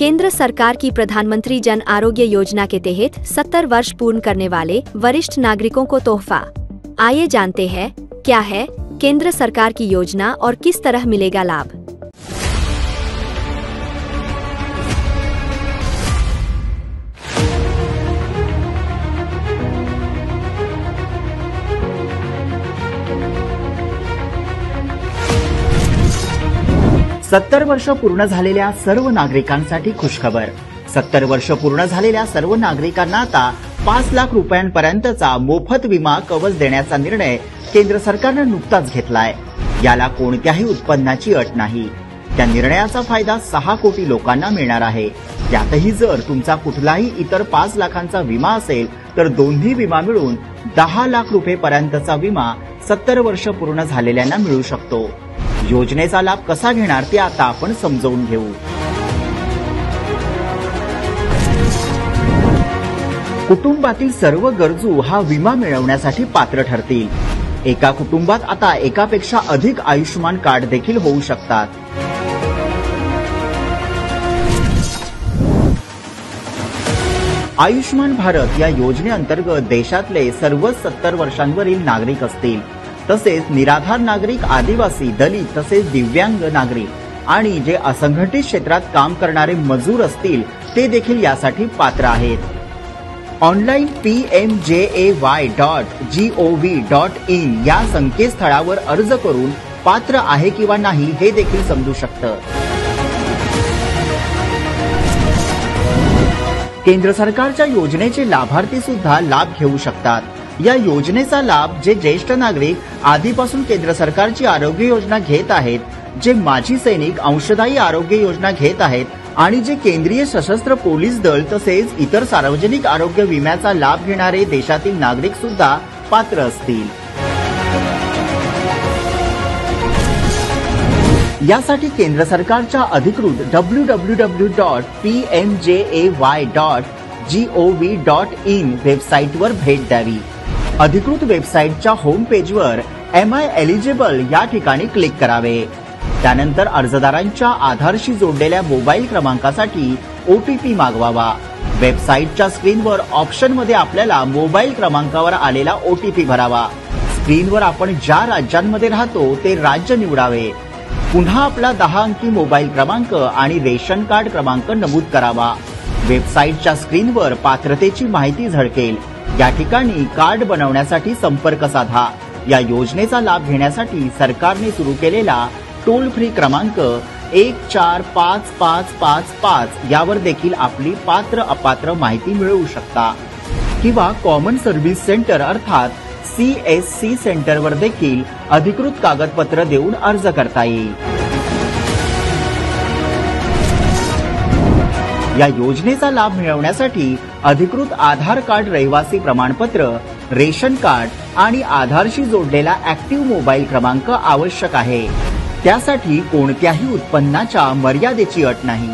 केंद्र सरकार की प्रधानमंत्री जन आरोग्य योजना के तहत 70 वर्ष पूर्ण करने वाले वरिष्ठ नागरिकों को तोहफा। आइए जानते हैं क्या है केंद्र सरकार की योजना और किस तरह मिलेगा लाभ। सत्तर वर्ष पूर्ण झालेल्या सर्व नागरिकांसाठी खुशखबर। 70 वर्ष पूर्ण झालेल्या सर्व नागरिकांना आता 5 लाख रुपयांपर्यंतचा मोफत विमा कवच देण्याचा निर्णय केंद्र सरकारने नुकताच घेतलाय। याला कोणत्याही उत्पन्नाची अट नाही। त्या निर्णयाचा फायदा 6 कोटी लोकांना मिळणार आहे। त्यातही जर तुमचा कुठलाही इतर 5 लाखांचा विमा असेल तर दोन्ही विमा मिळून 10 लाख रुपयांपर्यंतचा विमा 70 वर्ष पूर्ण झालेल्यांना मिळू शकतो। योजनेचा लाभ कसा घेणार ते आता आपण समजावून घेऊ। कुटुंबातील सर्व गरजू हा विमा मिळवण्यासाठी पात्र ठरतील। एका कुटुंबात आता एकापेक्षा अधिक आयुष्यमान कार्ड देखील होऊ शकतात। आयुष्यमान भारत या योजनेअंतर्गत देशातले सर्वच 70 वर्षांवरील नागरिक असतील। तसेच निराधार नागरिक, आदिवासी, दलित तसेच दिव्यांग नागरिक आणि जे असंघटित क्षेत्रात काम करणारे मजूर असतील ते देखील यासाठी पात्र आहेत। ऑनलाईन pmjay.gov.in या संकेतस्थळावर अर्ज करून पात्र आहे किंवा नाही हे देखील समजू शकतं। केंद्र सरकारच्या योजनेचे लाभार्थी सुद्धा लाभ घेऊ शकतात। या योजनेचा लाभ जे ज्येष्ठ नागरिक आधीपासून केंद्र सरकारची आरोग्य योजना घेत आहेत, जे माजी सैनिक अंशदायी आरोग्य योजना घेत आहेत आणि जे केंद्रीय सशस्त्र पोलीस दल तसेच इतर सार्वजनिक आरोग्य विम्याचा लाभ घेणारे देशातील नागरिक सुद्धा पात्र असतील। यासाठी केंद्र सरकारच्या अधिकृत www.pmjay.gov.in वेबसाईटवर भेट द्यावी। अधिकृत वेबसाईटच्या होम पेजवर एम आय एलिजिबल या ठिकाणी क्लिक करावे। त्यानंतर अर्जदारांच्या आधारशी जोडलेल्या मोबाईल क्रमांकासाठी OTP मागवावा। वेबसाईटच्या स्क्रीनवर ऑप्शनमध्ये आपल्याला मोबाईल क्रमांकावर आलेला OTP भरावा। स्क्रीनवर आपण ज्या राज्यांमध्ये राहतो ते राज्य निवडावे। पुन्हा आपला 10 अंकी मोबाईल क्रमांक आणि रेशन कार्ड क्रमांक नमूद करावा। वेबसाईटच्या स्क्रीनवर पात्रतेची माहिती झळकेल। या ठिकाणी कार्ड बनवण्यासाठी संपर्क साधा। या योजनेचा लाभ घेण्यासाठी सरकारने सुरू केलेला टोल फ्री क्रमांक 145555 यावर देखील आपली पात्र अपात्र माहिती मिळवू शकता किंवा कॉमन सर्व्हिस सेंटर अर्थात CSC सेंटरवर देखील अधिकृत कागदपत्र देऊन अर्ज करता येईल। या योजनेचा लाभ मिळवण्यासाठी अधिकृत आधार कार्ड, रहिवासी प्रमाणपत्र, रेशन कार्ड आणि आधारशी जोडलेला ऍक्टिव्ह मोबाईल क्रमांक आवश्यक आहे। त्यासाठी कोणत्याही उत्पन्नाच्या मर्यादेची अट नाही।